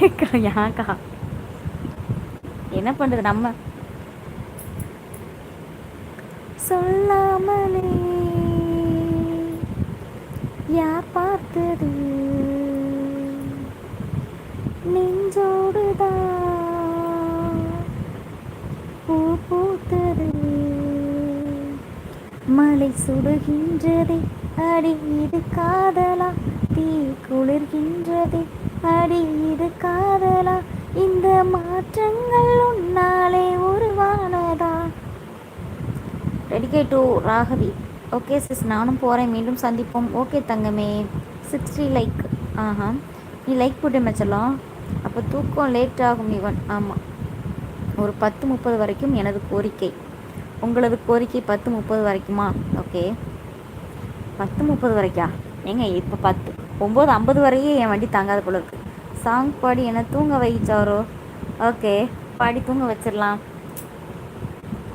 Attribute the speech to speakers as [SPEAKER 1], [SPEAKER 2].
[SPEAKER 1] ஏன்க்கா என்ன பண்ணுறது நம்ம சொல்லாமலே யார் பார்த்தது நெஞ்சோடுதான் பூ பூத்தது மலை சுடுகின்றதே அடி இது காதலா தீ குளிர்கின்றதே அடி இது காதலா இந்த மாற்றங்கள் உன்னாலே உருவானதா. Dedicate to Raghavi. Okay sis, நானும் போகிறேன், மீண்டும் சந்திப்போம். ஓகே தங்கமே. 60 லைக். ஆஹா, நீ லைக் போட்டு மச்சலாம். அப்போ தூக்கம் லேட் ஆகும் இவன். ஆமாம், ஒரு 10:30 வரைக்கும் எனது கோரிக்கை. உங்களது கோரிக்கை 10:30 வரைக்குமா? ஓகே, 10:30 வரைக்கா? ஏங்க இப்போ 9:50 வரையே என் வண்டி தாங்காத போல இருக்குது. சாங் பாடி என்ன தூங்க வைச்சாரோ? ஓகே, பாடி தூங்க வச்சிடலாம்.